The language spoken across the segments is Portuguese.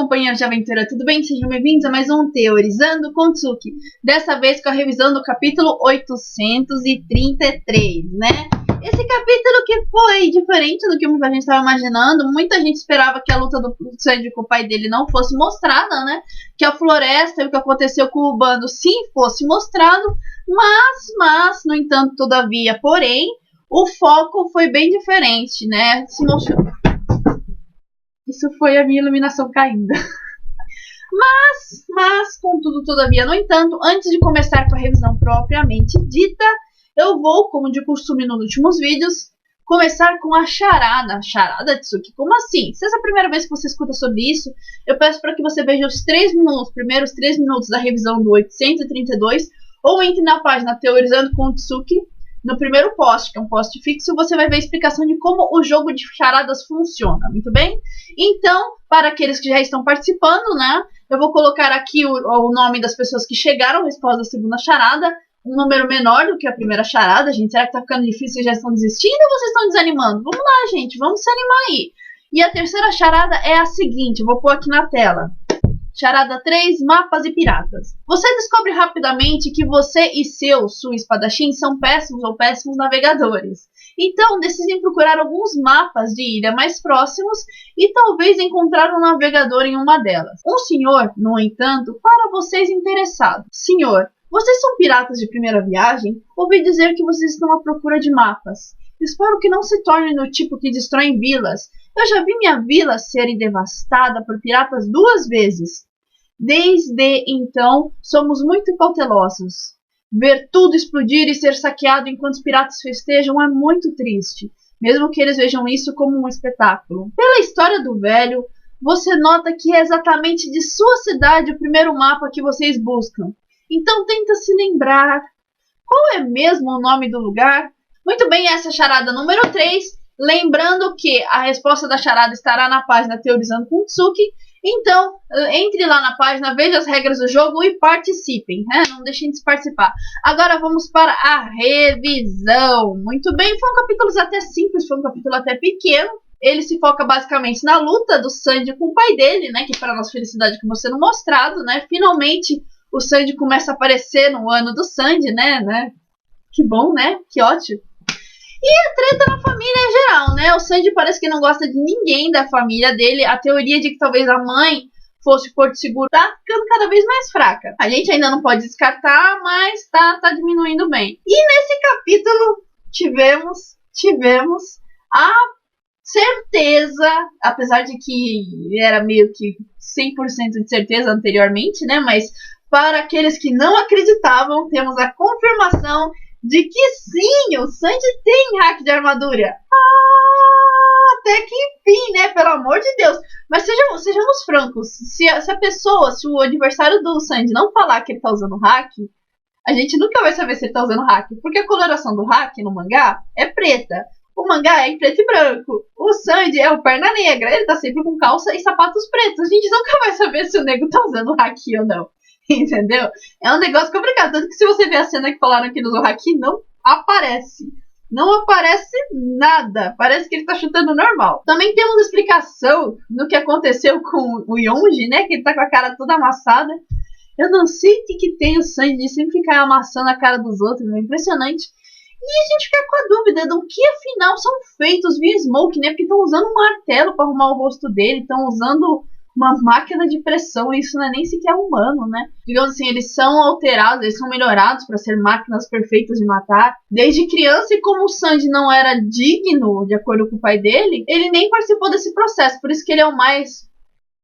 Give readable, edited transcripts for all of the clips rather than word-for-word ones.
companheiros de aventura, tudo bem? Sejam bem-vindos a mais um Teorizando com Tsuki. Dessa vez com a revisão do capítulo 833, né? Esse capítulo que foi diferente do que muita gente estava imaginando. Muita gente esperava que a luta do Sanji com o pai dele não fosse mostrada, né? Que a floresta e o que aconteceu com o bando sim fosse mostrado. Mas, no entanto, todavia, porém, o foco foi bem diferente, né? Se mostrou... Isso foi a minha iluminação caindo. Mas, contudo, todavia, no entanto, antes de começar com a revisão propriamente dita, eu vou, como de costume nos últimos vídeos, começar com a charada. Charada, Tsuki? Como assim? Se essa é a primeira vez que você escuta sobre isso, eu peço para que você veja os primeiros 3 minutos da revisão do 832, ou entre na página Teorizando com Tsuki, no primeiro post, que é um post fixo, você vai ver a explicação de como o jogo de charadas funciona, muito bem? Então, para aqueles que já estão participando, né, eu vou colocar aqui o nome das pessoas que chegaram à resposta da segunda charada, um número menor do que a primeira charada, gente. Será que tá ficando difícil? Vocês já estão desistindo ou vocês estão desanimando? Vamos lá, gente, vamos se animar aí. E a terceira charada é a seguinte, eu vou pôr aqui na tela. Charada 3, mapas e piratas. Você descobre rapidamente que você e sua espadachim são péssimos ou péssimos navegadores. Então, decidem procurar alguns mapas de ilha mais próximos e talvez encontrar um navegador em uma delas. Um senhor, no entanto, para vocês interessado. Senhor, vocês são piratas de primeira viagem? Ouvi dizer que vocês estão à procura de mapas. Espero que não se tornem do tipo que destroem vilas. Eu já vi minha vila serem devastada por piratas 2 vezes. Desde então, somos muito cautelosos. Ver tudo explodir e ser saqueado enquanto os piratas festejam é muito triste, mesmo que eles vejam isso como um espetáculo. Pela história do velho, você nota que é exatamente de sua cidade o primeiro mapa que vocês buscam. Então tenta se lembrar. Qual é mesmo o nome do lugar? Muito bem, essa é a charada número 3. Lembrando que a resposta da charada estará na página Teorizando com Tsuki. Então, entre lá na página, veja as regras do jogo e participem, né? Não deixem de participar. Agora vamos para a revisão. Muito bem, foi um capítulo até simples, foi um capítulo até pequeno. Ele se foca basicamente na luta do Sanji com o pai dele, né? Que para nossa felicidade acabou sendo mostrado, né? Finalmente o Sanji começa a aparecer no ano do Sanji, né? Que bom, né? Que ótimo. E a treta na família em geral, né? O Sanji parece que não gosta de ninguém da família dele. A teoria de que talvez a mãe fosse Porto Seguro tá ficando cada vez mais fraca. A gente ainda não pode descartar, mas tá diminuindo bem. E nesse capítulo tivemos a certeza, apesar de que era meio que 100% de certeza anteriormente, né? Mas para aqueles que não acreditavam, temos a confirmação de que sim, o Sanji tem hack de armadura. Até que enfim, né? Pelo amor de Deus. Mas sejamos francos. Se o adversário do Sanji não falar que ele tá usando hack, a gente nunca vai saber se ele tá usando hack. Porque a coloração do hack no mangá é preta. O mangá é em preto e branco. O Sanji é o perna negra. Ele tá sempre com calça e sapatos pretos. A gente nunca vai saber se o nego tá usando hack ou não. Entendeu? É um negócio complicado. Tanto que se você ver a cena que falaram que ele usou haki, não aparece. Não aparece nada. Parece que ele tá chutando normal. Também temos explicação no que aconteceu com o Yonji, né? Que ele tá com a cara toda amassada. Eu não sei o que tem o Sanji de sempre ficar amassando a cara dos outros. É impressionante. E a gente fica com a dúvida do que afinal são feitos via Smoke, né? Porque estão usando um martelo para arrumar o rosto dele. Estão usando uma máquina de pressão, isso não é nem sequer humano, né? Digamos assim, eles são alterados, eles são melhorados para ser máquinas perfeitas de matar. Desde criança, e como o Sanji não era digno, de acordo com o pai dele, ele nem participou desse processo, por isso que ele é o mais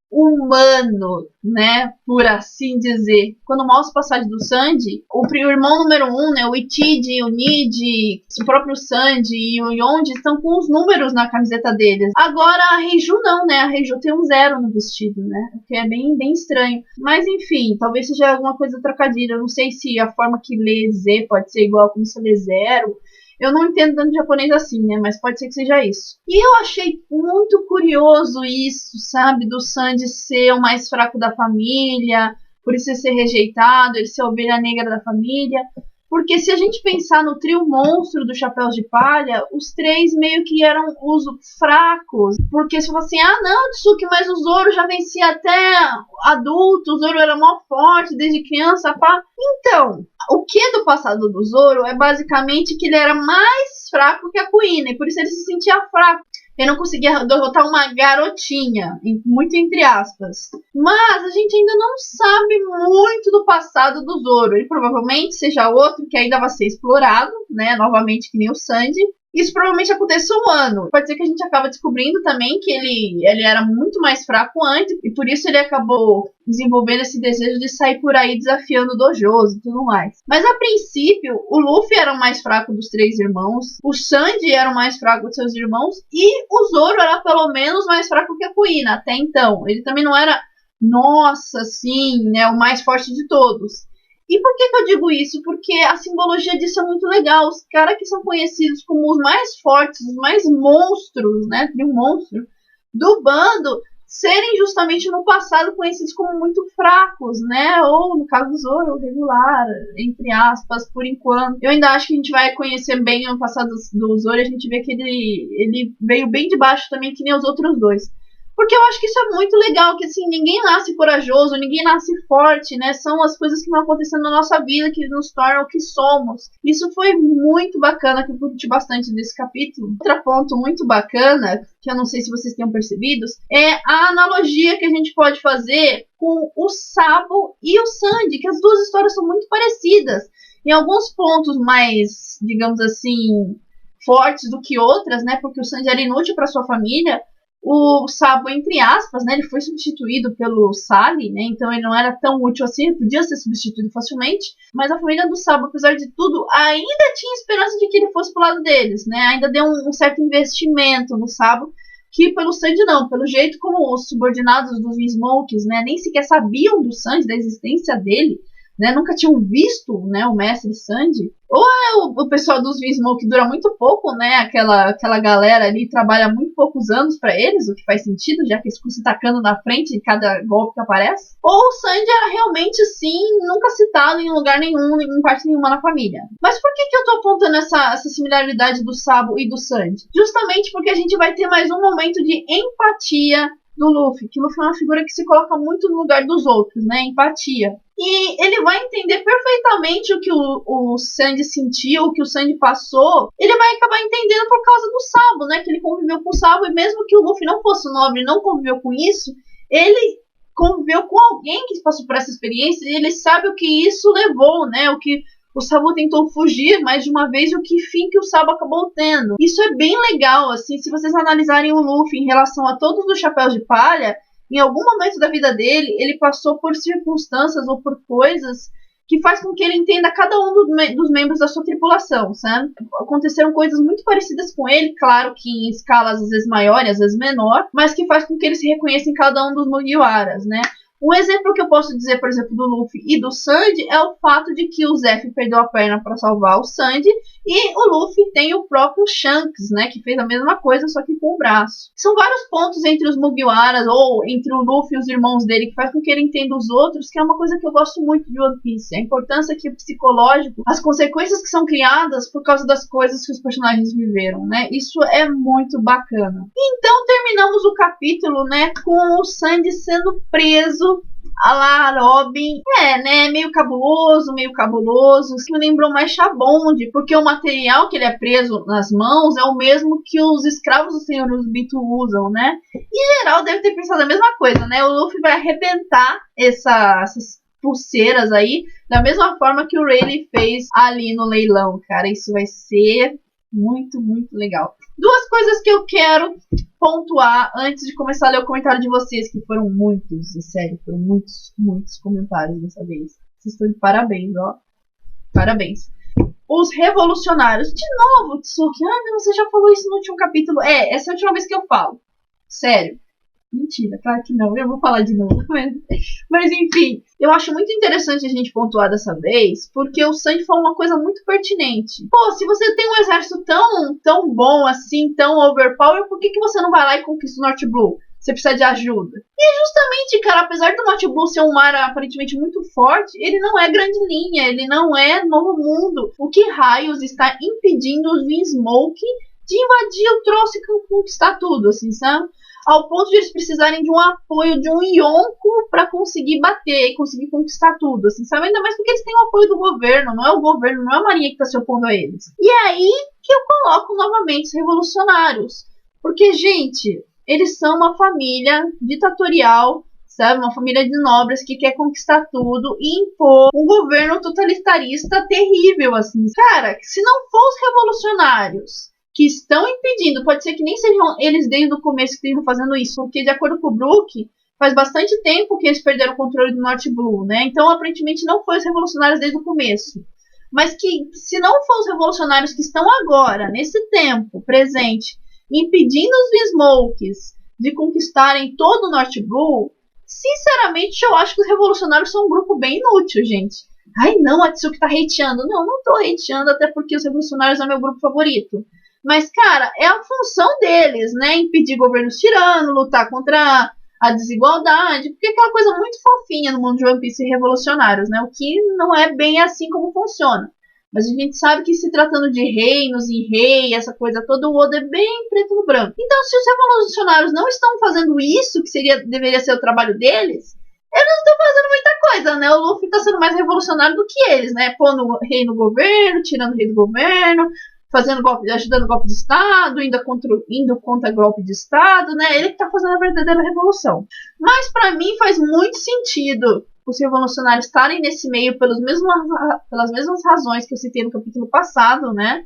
humano, né, por assim dizer. Quando mostra a passagem do Sanji, o irmão número 1, né, o Ichiji, o Niji, o próprio Sanji e o Yonji estão com os números na camiseta deles. Agora a Reiju não, né, a Reiju tem um 0 no vestido, né, o que é bem estranho. Mas enfim, talvez seja alguma coisa trocadilha. Eu não sei se a forma que lê Z pode ser igual como se lê 0. Eu não entendo tanto japonês assim, né? Mas pode ser que seja isso. E eu achei muito curioso isso, sabe? Do Sanji ser o mais fraco da família, por isso ser rejeitado, ele ser a ovelha negra da família. Porque se a gente pensar no trio monstro do Chapéus de Palha, os três meio que eram os fracos. Porque se você assim, não, Tsuki, mas o Zoro já vencia até adulto, o Zoro era mó forte desde criança, pá. Então, o que do passado do Zoro é basicamente que ele era mais fraco que a Kuina, e por isso ele se sentia fraco. Ele não conseguia derrotar uma garotinha, muito entre aspas. Mas a gente ainda não sabe muito do passado do Zoro. Ele provavelmente seja outro que ainda vai ser explorado, né? Novamente que nem o Sandy. Isso provavelmente acontece um ano. Pode ser que a gente acabe descobrindo também que ele era muito mais fraco antes, e por isso ele acabou desenvolvendo esse desejo de sair por aí desafiando dojos e tudo mais. Mas a princípio, o Luffy era o mais fraco dos três irmãos, o Sandy era o mais fraco dos seus irmãos, e o Zoro era pelo menos mais fraco que a Kuina até então. Ele também não era, nossa, sim, né, o mais forte de todos. E por que eu digo isso? Porque a simbologia disso é muito legal. Os caras que são conhecidos como os mais fortes, os mais monstros, né? Trio monstro do bando, serem justamente no passado conhecidos como muito fracos, né? Ou, no caso do Zoro, regular, entre aspas, por enquanto. Eu ainda acho que a gente vai conhecer bem o passado do Zoro e a gente vê que ele veio bem de baixo também, que nem os outros dois. Porque eu acho que isso é muito legal, que assim, ninguém nasce corajoso, ninguém nasce forte, né? São as coisas que vão acontecendo na nossa vida que nos tornam o que somos. Isso foi muito bacana, que eu curti bastante desse capítulo. Outro ponto muito bacana, que eu não sei se vocês tenham percebido, é a analogia que a gente pode fazer com o Sabo e o Sandy, que as duas histórias são muito parecidas. Em alguns pontos mais, digamos assim, fortes do que outras, né? Porque o Sandy era inútil para sua família. O Sabo, entre aspas, né, ele foi substituído pelo Sally, né, então ele não era tão útil assim, ele podia ser substituído facilmente, mas a família do Sabo, apesar de tudo, ainda tinha esperança de que ele fosse pro lado deles, né, ainda deu um certo investimento no Sabo, que pelo Sandy não, pelo jeito como os subordinados dos Smokes, né, nem sequer sabiam do Sandy, da existência dele, né, nunca tinham visto, né, o mestre Sandy. Ou é o pessoal dos Smoke que dura muito pouco, né, aquela galera ali trabalha muito poucos anos para eles, o que faz sentido, já que eles ficam se tacando na frente de cada golpe que aparece. Ou o Sandy era realmente, sim, nunca citado em lugar nenhum, em parte nenhuma na família. Mas por que eu tô apontando essa similaridade do Sabo e do Sandy? Justamente porque a gente vai ter mais um momento de empatia do Luffy, que Luffy é uma figura que se coloca muito no lugar dos outros, né, empatia. E ele vai entender perfeitamente o que o Sandy sentiu, o que o Sandy passou. Ele vai acabar entendendo por causa do Sabo, né, que ele conviveu com o Sabo, e mesmo que o Luffy não fosse nobre e não conviveu com isso, ele conviveu com alguém que passou por essa experiência, e ele sabe o que isso levou, né, o que o Sabo tentou fugir mais de uma vez e o que fim que o Sabo acabou tendo. Isso é bem legal, assim, se vocês analisarem o Luffy em relação a todos os Chapéus de Palha, em algum momento da vida dele, ele passou por circunstâncias ou por coisas que faz com que ele entenda cada um dos membros da sua tripulação, sabe? Aconteceram coisas muito parecidas com ele, claro que em escalas às vezes maior e às vezes menor, mas que faz com que ele se reconheça em cada um dos Mugiwaras, né? Um exemplo que eu posso dizer, por exemplo, do Luffy e do Sandy é o fato de que o Zeff perdeu a perna para salvar o Sandy e o Luffy tem o próprio Shanks, né, que fez a mesma coisa, só que com o braço. São vários pontos entre os Mugiwaras ou entre o Luffy e os irmãos dele que faz com que ele entenda os outros, que é uma coisa que eu gosto muito de One Piece. A importância que o psicológico, as consequências que são criadas por causa das coisas que os personagens viveram, né? Isso é muito bacana. Então terminamos o capítulo, né, com o Sandy sendo preso a lá Robin, né, meio cabuloso, isso me lembrou mais Shabond, porque o material que ele é preso nas mãos é o mesmo que os escravos do Senhor Bito usam, né, e geral deve ter pensado a mesma coisa, né, o Luffy vai arrebentar essas pulseiras aí, da mesma forma que o Rayleigh fez ali no leilão, cara, isso vai ser muito, muito legal. Duas coisas que eu quero pontuar antes de começar a ler o comentário de vocês, que foram muitos, sério, foram muitos, muitos comentários dessa vez. Vocês estão de parabéns, ó. Parabéns. Os revolucionários. De novo, Tsuki. Ai, mas você já falou isso no último capítulo. Essa é a última vez que eu falo. Sério. Mentira, claro que não, eu vou falar de novo. Mas enfim, eu acho muito interessante a gente pontuar dessa vez, porque o Sandy falou uma coisa muito pertinente. Pô, se você tem um exército tão bom assim, tão overpower, por que você não vai lá e conquista o North Blue? você precisa de ajuda. E é justamente, cara, apesar do North Blue ser um mar aparentemente muito forte, ele não é grande linha, ele não é Novo Mundo. O que raios está impedindo os Vinsmoke de invadir o troço e conquistar tudo, assim, sabe? Ao ponto de eles precisarem de um apoio de um Yonko para conseguir bater e conseguir conquistar tudo, assim, sabe? Ainda mais porque eles têm o apoio do governo, não é o governo, não é a marinha que está se opondo a eles. E é aí que eu coloco novamente os revolucionários. Porque, gente, eles são uma família ditatorial, sabe? Uma família de nobres que quer conquistar tudo e impor um governo totalitarista terrível, assim. Cara, se não for os revolucionários que estão impedindo, pode ser que nem sejam eles desde o começo que estejam fazendo isso, porque de acordo com o Brook, faz bastante tempo que eles perderam o controle do North Blue, né? Então, aparentemente, não foi os revolucionários desde o começo. Mas que, se não for os revolucionários que estão agora, nesse tempo presente, impedindo os Vinsmokes de conquistarem todo o North Blue, sinceramente, eu acho que os revolucionários são um grupo bem inútil, gente. Ai, não, a Tsuki tá hateando. Não tô hateando, até porque os revolucionários é meu grupo favorito. Mas, cara, é a função deles, né? Impedir governos tiranos, lutar contra a desigualdade, porque é aquela coisa muito fofinha no mundo de One Piece e revolucionários, né? O que não é bem assim como funciona. Mas a gente sabe que se tratando de reinos e rei, essa coisa toda, o Oda é bem preto no branco. Então, se os revolucionários não estão fazendo isso, que deveria ser o trabalho deles, eles não estão fazendo muita coisa, né? O Luffy está sendo mais revolucionário do que eles, né? Pondo o rei no governo, tirando o rei do governo, fazendo golpe, ajudando o golpe de Estado, indo contra golpe de Estado, né? Ele que tá fazendo a verdadeira revolução. Mas para mim faz muito sentido os revolucionários estarem nesse meio pelas mesmas razões que eu citei no capítulo passado, né?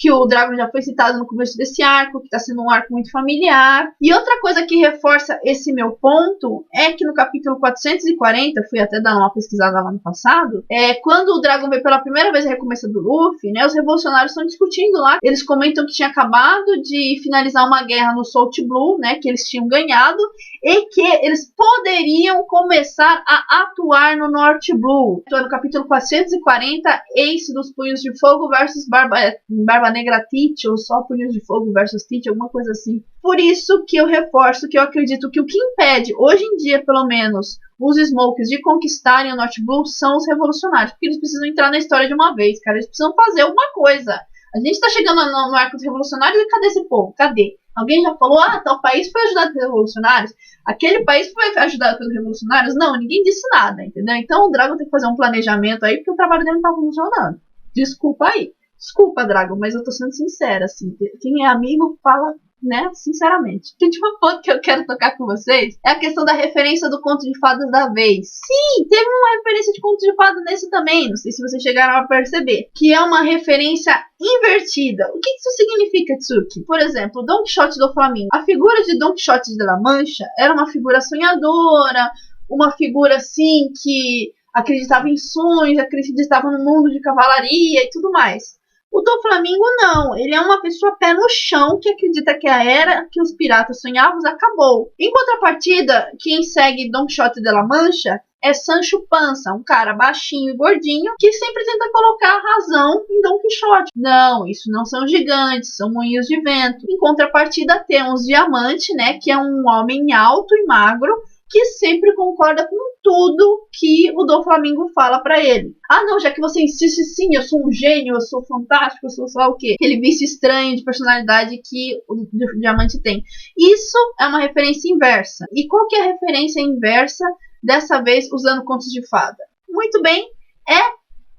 Que o Dragon já foi citado no começo desse arco, que está sendo um arco muito familiar. E outra coisa que reforça esse meu ponto é que no capítulo 440, fui até dar uma pesquisada lá no passado, quando o Dragon vê pela primeira vez a recomeça do Luffy, né, os revolucionários estão discutindo lá. Eles comentam que tinha acabado de finalizar uma guerra no Salt Blue, né, que eles tinham ganhado, e que eles poderiam começar a atuar no North Blue. Então, no capítulo 440, Ace dos Punhos de Fogo versus Barba Negra Teach, ou só Punhos de Fogo versus Teach, alguma coisa assim. Por isso que eu reforço que eu acredito que o que impede, hoje em dia pelo menos, os Smokes de conquistarem o North Blue são os revolucionários, porque eles precisam entrar na história de uma vez, cara, eles precisam fazer alguma coisa. A gente tá chegando no arco dos revolucionários e cadê esse povo? Cadê? Alguém já falou, tal país foi ajudado pelos revolucionários? Aquele país foi ajudado pelos revolucionários? Não, ninguém disse nada, entendeu? Então o Dragon tem que fazer um planejamento aí, porque o trabalho dele não tá funcionando. Desculpa aí. Desculpa, Dragon, mas eu tô sendo sincera, assim. Quem é amigo fala, né, sinceramente. O último ponto que eu quero tocar com vocês é a questão da referência do conto de fadas da vez. Sim, teve uma referência de conto de fadas nesse também, não sei se vocês chegaram a perceber, que é uma referência invertida. O que isso significa, Tsuki? Por exemplo, Don Quixote do Flamengo. A figura de Don Quixote de La Mancha era uma figura sonhadora, uma figura, assim, que acreditava em sonhos, acreditava no mundo de cavalaria e tudo mais. O Doflamingo não, ele é uma pessoa pé no chão que acredita que a era que os piratas sonhavam acabou. Em contrapartida, quem segue Don Quixote de La Mancha é Sancho Panza, um cara baixinho e gordinho que sempre tenta colocar a razão em Don Quixote. Não, isso não são gigantes, são moinhos de vento. Em contrapartida, temos Diamante, né, que é um homem alto e magro que sempre concorda com tudo que o Doflamingo fala pra ele. Ah, não, já que você insiste, sim, eu sou um gênio, eu sou fantástico, eu sou sei lá o quê. Aquele vício estranho de personalidade que o Diamante tem. Isso é uma referência inversa. E qual que é a referência inversa, dessa vez usando contos de fada? Muito bem, é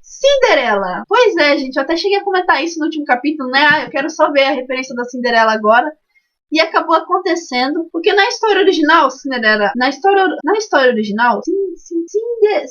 Cinderela. Pois é, gente, eu até cheguei a comentar isso no último capítulo, né? Eu quero só ver a referência da Cinderela agora. E acabou acontecendo, porque na história original, Cinderela, na história original, Cinderela.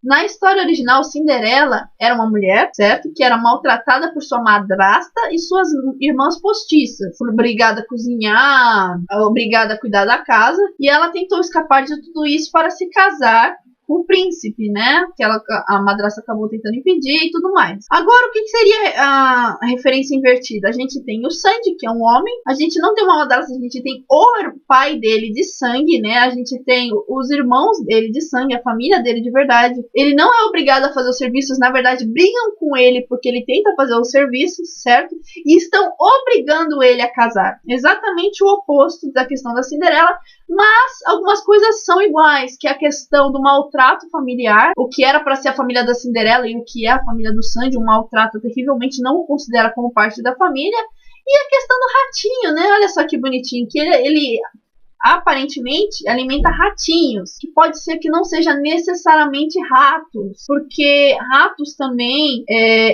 Na história original, Cinderela era uma mulher, certo? Que era maltratada por sua madrasta e suas irmãs postiças, obrigada a cozinhar, obrigada a cuidar da casa, e ela tentou escapar de tudo isso para se casar com o príncipe, né? Que a madrasta acabou tentando impedir e tudo mais. Agora, o que seria a referência invertida? A gente tem o Sanji, que é um homem. A gente não tem uma madrasta, a gente tem o pai dele de sangue, né? A gente tem os irmãos dele de sangue, a família dele de verdade. Ele não é obrigado a fazer os serviços, na verdade, brigam com ele porque ele tenta fazer os serviços, certo? E estão obrigando ele a casar. Exatamente o oposto da questão da Cinderela, mas algumas coisas são iguais, que é a questão do maltrato familiar, o que era para ser a família da Cinderela e o que é a família do Sanji, um maltrato terrivelmente não o considera como parte da família, e a questão do ratinho, né? Olha só que bonitinho, que ele aparentemente alimenta ratinhos, que pode ser que não seja necessariamente ratos, porque ratos também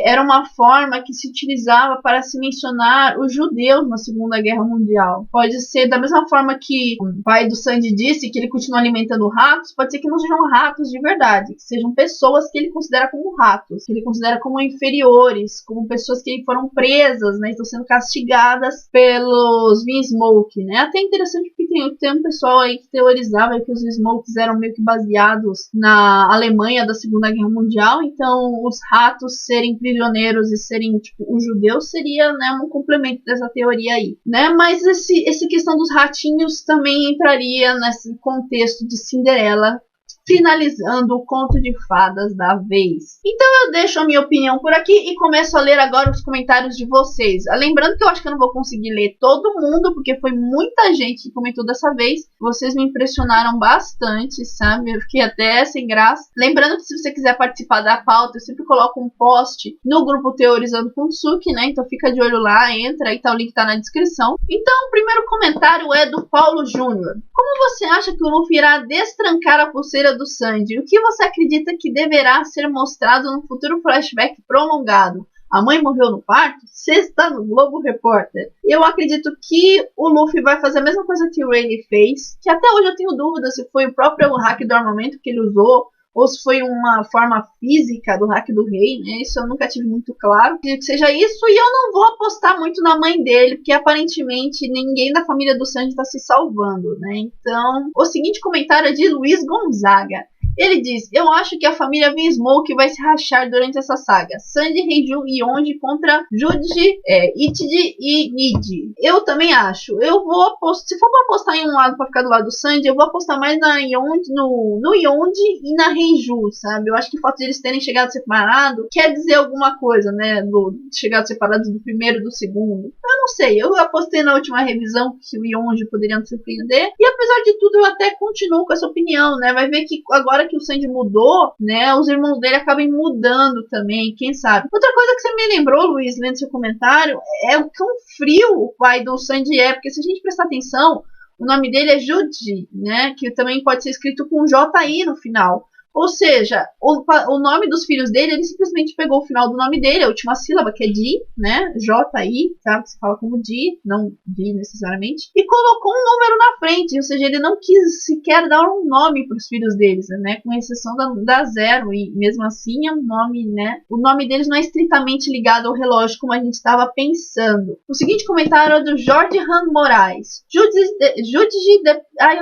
era uma forma que se utilizava para se mencionar os judeus na Segunda Guerra Mundial. Pode ser da mesma forma que o pai do Sanji disse que ele continua alimentando ratos, pode ser que não sejam ratos de verdade, que sejam pessoas que ele considera como ratos, que ele considera como inferiores, como pessoas que foram presas, né, estão sendo castigadas pelos Vinsmoke, né? Até interessante porque tem um pessoal aí que teorizava que os Smokes eram meio que baseados na Alemanha da Segunda Guerra Mundial, então os ratos serem prisioneiros e serem tipo os judeus seria, né, um complemento dessa teoria aí, né? Mas essa questão dos ratinhos também entraria nesse contexto de Cinderela, finalizando o conto de fadas da vez. Então eu deixo a minha opinião por aqui e começo a ler agora os comentários de vocês. Lembrando que eu acho que eu não vou conseguir ler todo mundo, porque foi muita gente que comentou dessa vez. Vocês me impressionaram bastante, sabe? Eu fiquei até sem graça. Lembrando que se você quiser participar da pauta, eu sempre coloco um post no grupo Teorizando com Tsuki, né? Então fica de olho lá, entra, aí tá, o link tá na descrição. Então o primeiro comentário é do Paulo Júnior. Como você acha que o Luffy irá destrancar a pulseira do Sanji? O que você acredita que deverá ser mostrado no futuro flashback prolongado? A mãe morreu no parto? Sexta no Globo Repórter. Eu acredito que o Luffy vai fazer a mesma coisa que o Rayleigh fez, que até hoje eu tenho dúvida se foi o próprio hack do armamento que ele usou, ou se foi uma forma física do hack do rei, né? Isso eu nunca tive muito claro. Acredito que seja isso, e eu não vou apostar muito na mãe dele, porque aparentemente ninguém da família do Sanji está se salvando, né? Então, o seguinte comentário é de Luiz Gonzaga. Ele diz: eu acho que a família Vinsmoke vai se rachar durante essa saga. Sanji, Reiju e Yonji contra Juji, Ichiji e Niji. Eu também acho. Eu vou apostar. Se for pra apostar em um lado pra ficar do lado do Sanji, eu vou apostar mais na Yonji, no Yonji e na Reiju, sabe? Eu acho que o fato de eles terem chegado separado quer dizer alguma coisa, né? Chegado separados do primeiro e do segundo. Eu não sei. Eu apostei na última revisão que o Yonji poderia nos surpreender. E apesar de tudo, eu até continuo com essa opinião, né? Vai ver que agora que o Sanji mudou, né, os irmãos dele acabam mudando também, quem sabe. Outra coisa que você me lembrou, Luiz, lendo seu comentário, é o quão frio o pai do Sanji é, porque se a gente prestar atenção, o nome dele é Juji, né, que também pode ser escrito com J-I no final. Ou seja, o nome dos filhos dele, ele simplesmente pegou o final do nome dele, a última sílaba, que é Di, né? J-I, tá? Você fala como Di, não Di necessariamente. E colocou um número na frente, ou seja, ele não quis sequer dar um nome para os filhos deles, né? Com exceção da Zero, e mesmo assim é um nome, né? O nome deles não é estritamente ligado ao relógio, como a gente estava pensando. O seguinte comentário é do Jorge Han Moraes. Eu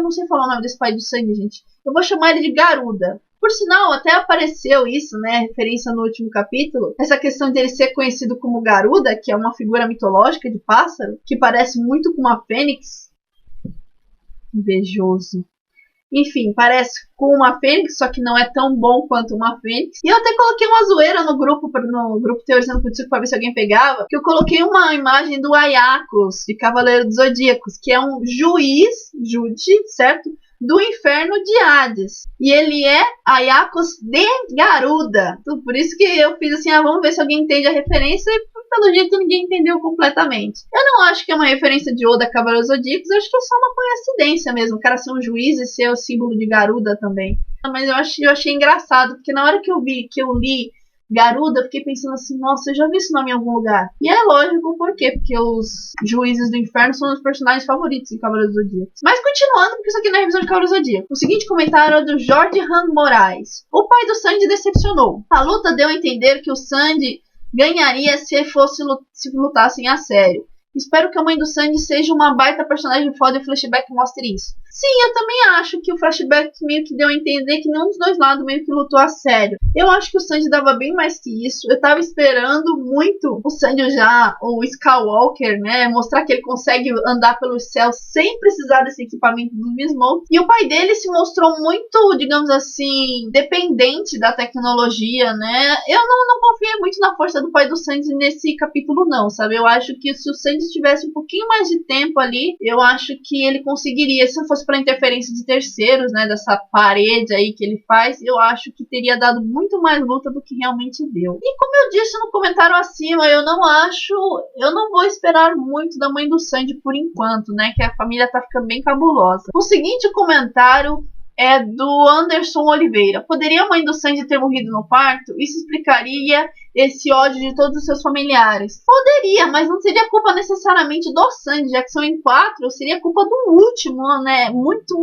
não sei falar o nome desse pai do sangue, gente. Eu vou chamar ele de Garuda. Por sinal, até apareceu isso, né, referência no último capítulo, essa questão dele ser conhecido como Garuda, que é uma figura mitológica de pássaro, que parece muito com uma fênix. Invejoso. Enfim, parece com uma fênix, só que não é tão bom quanto uma fênix. E eu até coloquei uma zoeira no grupo Teorizando com Tsuki pra ver se alguém pegava, que eu coloquei uma imagem do Ayakos, de Cavaleiro dos Zodíacos, que é um juiz, Juji, certo? Do inferno de Hades. E ele é Ayakos de Garuda. Então, por isso que eu fiz assim, vamos ver se alguém entende a referência, e pelo jeito ninguém entendeu completamente. Eu não acho que é uma referência de Oda Cavaleiros Zodíacos, eu acho que é só uma coincidência mesmo, o cara ser um juiz e ser o símbolo de Garuda também. Mas eu achei engraçado, porque na hora que eu li Garuda, eu fiquei pensando assim, nossa, eu já vi esse nome em algum lugar. E é lógico por quê, porque os juízes do inferno são os personagens favoritos em Cavaleiros do Zodíaco. Mas continuando, porque isso aqui não é revisão de Cavaleiros do Zodíaco. O seguinte comentário é do Jorge Han Moraes. O pai do Sanji decepcionou. A luta deu a entender que o Sanji ganharia se lutassem a sério. Espero que a mãe do Sanji seja uma baita personagem foda e o flashback mostre isso. Sim, eu também acho que o flashback meio que deu a entender que nenhum dos dois lados meio que lutou a sério. Eu acho que o Sanji dava bem mais que isso. Eu tava esperando muito o Sanji já, o Skywalker, né, mostrar que ele consegue andar pelos céus sem precisar desse equipamento do Smoke. E o pai dele se mostrou muito, digamos assim, dependente da tecnologia, né. Eu não confiei muito na força do pai do Sanji nesse capítulo não, sabe. Eu acho que se o Sanji tivesse um pouquinho mais de tempo ali, eu acho que ele conseguiria, se não fosse pela interferência de terceiros, né, dessa parede aí que ele faz, eu acho que teria dado muito mais luta do que realmente deu. E como eu disse no comentário acima, eu não vou esperar muito da mãe do Sanji por enquanto, né, que a família tá ficando bem cabulosa. O seguinte comentário é do Anderson Oliveira. Poderia a mãe do Sanji ter morrido no parto? Isso explicaria esse ódio de todos os seus familiares. Poderia, mas não seria culpa necessariamente do Sanji, já que são em 4, seria culpa do último, né? Muito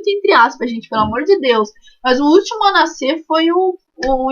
entre aspas, gente, pelo amor de Deus. Mas o último a nascer foi o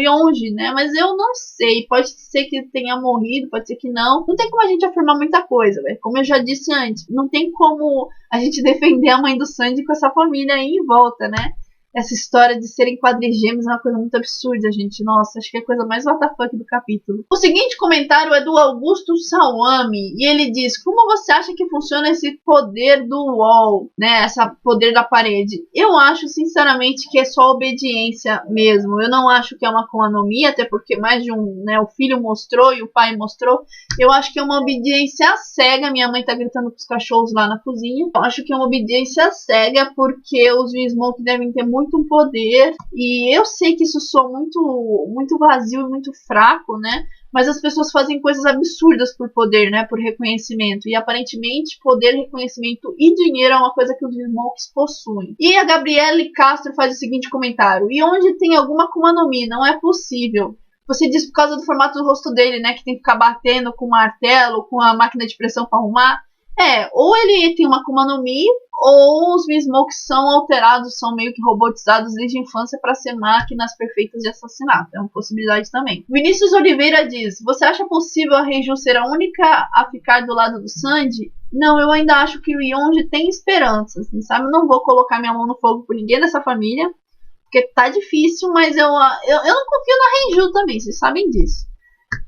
Yonji, né? Mas eu não sei. Pode ser que tenha morrido, pode ser que não. Não tem como a gente afirmar muita coisa, velho. Como eu já disse antes, não tem como a gente defender a mãe do Sanji com essa família aí em volta, né? Essa história de serem quadrigêmeos é uma coisa muito absurda, gente. Nossa, acho que é a coisa mais WTF do capítulo. O seguinte comentário é do Augusto Sawami. E ele diz: como você acha que funciona esse poder do wall, né? Esse poder da parede? Eu acho, sinceramente, que é só obediência mesmo. Eu não acho que é uma Akuma no Mi, até porque mais de um, né? O filho mostrou e o pai mostrou. Eu acho que é uma obediência cega. Minha mãe tá gritando com os cachorros lá na cozinha. Eu acho que é uma obediência cega, porque os Smoke devem ter muito poder, e eu sei que isso soa muito vazio e muito fraco, né? Mas as pessoas fazem coisas absurdas por poder, né? Por reconhecimento. E aparentemente poder, reconhecimento e dinheiro é uma coisa que os Smokes possuem. E a Gabriele Castro faz o seguinte comentário: e onde tem alguma Akuma no Mi? Não é possível. Você diz por causa do formato do rosto dele, né? Que tem que ficar batendo com o martelo, com a máquina de pressão para arrumar. Ou ele tem uma Akuma no Mi, ou os Smokes são alterados, são meio que robotizados desde a infância para ser máquinas perfeitas de assassinato. É uma possibilidade também. Vinícius Oliveira diz: você acha possível a Reiju ser a única a ficar do lado do Sanji? Não, eu ainda acho que o Yonji tem esperanças, sabe? Eu não vou colocar minha mão no fogo por ninguém dessa família, porque tá difícil, mas eu não confio na Reiju também, vocês sabem disso.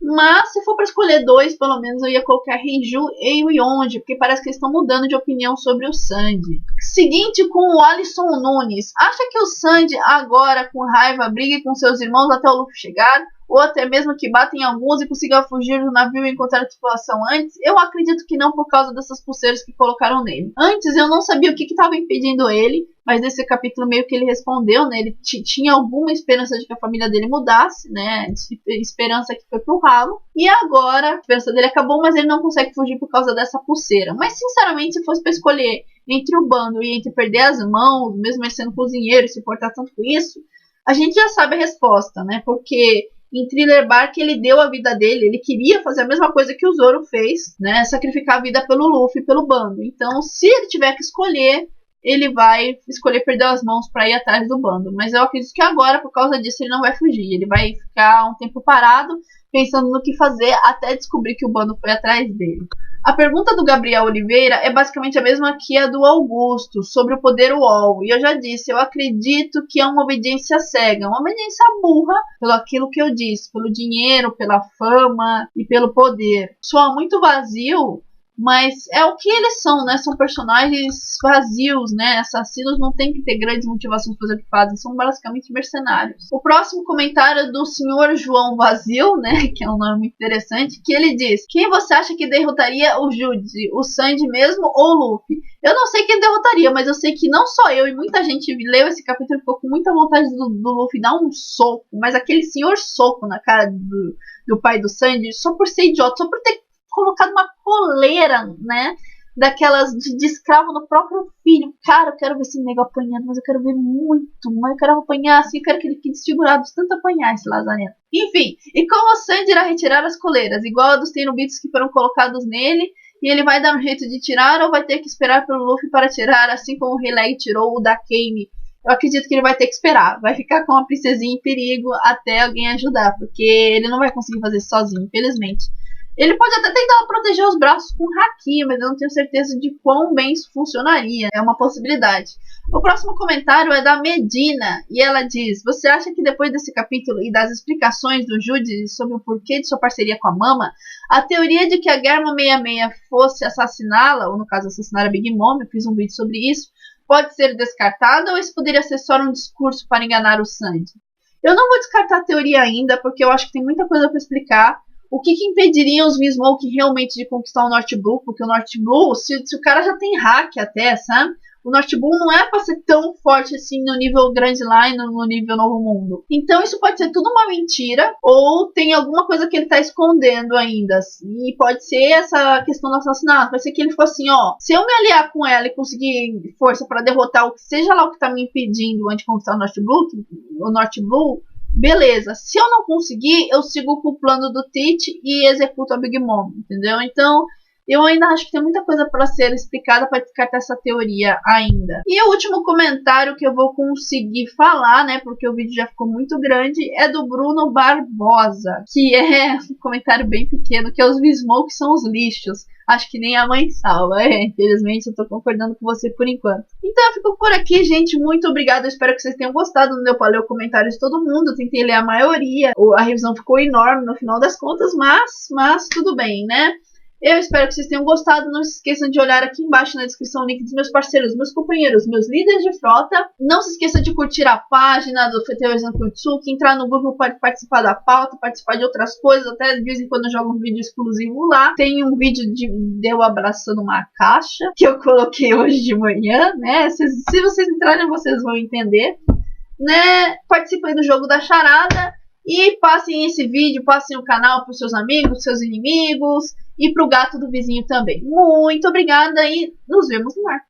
Mas se for para escolher dois, pelo menos eu ia colocar Reiju e o Yonji, porque parece que eles estão mudando de opinião sobre o Sanji. Seguinte com o Alisson Nunes: acha que o Sanji agora com raiva brigue com seus irmãos até o Luffy chegar? Ou até mesmo que batem alguns e consiga fugir do navio e encontrar a tripulação antes? Eu acredito que não, por causa dessas pulseiras que colocaram nele. Antes eu não sabia o que estava impedindo ele, mas nesse capítulo meio que ele respondeu, né? Ele tinha alguma esperança de que a família dele mudasse, né? Esperança que foi pro ralo. E agora a esperança dele acabou, mas ele não consegue fugir por causa dessa pulseira. Mas sinceramente, se fosse para escolher entre o bando e entre perder as mãos, mesmo ele sendo cozinheiro e se importar tanto com isso, a gente já sabe a resposta, né? Porque em Thriller Bark ele deu a vida dele, ele queria fazer a mesma coisa que o Zoro fez, né? Sacrificar a vida pelo Luffy, pelo bando. Então, se ele tiver que escolher, ele vai escolher perder as mãos para ir atrás do bando. Mas eu acredito que agora, por causa disso, ele não vai fugir. Ele vai ficar um tempo parado, pensando no que fazer, até descobrir que o bando foi atrás dele. A pergunta do Gabriel Oliveira é basicamente a mesma que a do Augusto, sobre o poder Wall. E eu já disse, eu acredito que é uma obediência cega, uma obediência burra, pelo aquilo que eu disse, pelo dinheiro, pela fama e pelo poder. Soa muito vazio, mas é o que eles são, né? São personagens vazios, né? Assassinos não tem que ter grandes motivações para fazer o que fazem, são basicamente mercenários. O próximo comentário é do senhor João Vazio, né? Que é um nome muito interessante, que ele diz: quem você acha que derrotaria o Jude? O Sanji mesmo ou o Luffy? Eu não sei quem derrotaria, mas eu sei que não só eu e muita gente leu esse capítulo e ficou com muita vontade do Luffy dar um soco, mas aquele senhor soco na cara do pai do Sanji, só por ser idiota, só por ter colocado uma coleira, né, daquelas de escravo no próprio filho. Cara, eu quero ver esse nego apanhando, mas eu quero ver muito, mas eu quero apanhar assim, eu quero que ele fique desfigurado de tanto apanhar esse lazarento. Enfim, e como o Sanji irá retirar as coleiras, igual a dos Tenryubits que foram colocados nele, e ele vai dar um jeito de tirar ou vai ter que esperar pelo Luffy para tirar, assim como o Rei Leg tirou o da Kame? Eu acredito que ele vai ter que esperar, vai ficar com a princesinha em perigo até alguém ajudar, porque ele não vai conseguir fazer isso sozinho, infelizmente. Ele pode até tentar proteger os braços com haki, mas eu não tenho certeza de quão bem isso funcionaria. É uma possibilidade. O próximo comentário é da Medina, e ela diz: você acha que depois desse capítulo e das explicações do Jude sobre o porquê de sua parceria com a Mama, a teoria de que a Germa 66 fosse assassiná-la, ou no caso assassinar a Big Mom, eu fiz um vídeo sobre isso, pode ser descartada, ou isso poderia ser só um discurso para enganar o Sandy? Eu não vou descartar a teoria ainda, porque eu acho que tem muita coisa para explicar. O que impediria os V-Smoke realmente de conquistar o North Blue? Porque o North Blue, se o cara já tem hack até, sabe? O North Blue não é pra ser tão forte assim no nível Grand Line, no nível Novo Mundo. Então isso pode ser tudo uma mentira, ou tem alguma coisa que ele tá escondendo ainda. E pode ser essa questão do assassinato. Pode ser que ele for assim, ó, se eu me aliar com ela e conseguir força pra derrotar o que seja lá o que tá me impedindo de conquistar o North Blue, beleza. Se eu não conseguir, eu sigo com o plano do Teach e executo a Big Mom, entendeu? Então, eu ainda acho que tem muita coisa para ser explicada para descartar essa teoria ainda. E o último comentário que eu vou conseguir falar, né, porque o vídeo já ficou muito grande, é do Bruno Barbosa, que é um comentário bem pequeno, que é os V-Smoke são os lixos. Acho que nem a mãe salva. Infelizmente eu tô concordando com você por enquanto. Então eu fico por aqui, gente. Muito obrigada. Eu espero que vocês tenham gostado. Não deu pra ler o comentário de todo mundo. Eu tentei ler a maioria. A revisão ficou enorme no final das contas, mas tudo bem, né? Eu espero que vocês tenham gostado. Não se esqueçam de olhar aqui embaixo na descrição o link dos meus parceiros, meus companheiros, meus líderes de frota. Não se esqueça de curtir a página do Teorizando Kurtsuki, entrar no grupo para participar da pauta, participar de outras coisas. Até de vez em quando eu jogo um vídeo exclusivo lá. Tem um vídeo de eu abraçando uma caixa que eu coloquei hoje de manhã, né? Se vocês entrarem, vocês vão entender, né? Participem do jogo da charada. E passem esse vídeo, passem o canal para os seus amigos, seus inimigos e para o gato do vizinho também. Muito obrigada e nos vemos no ar.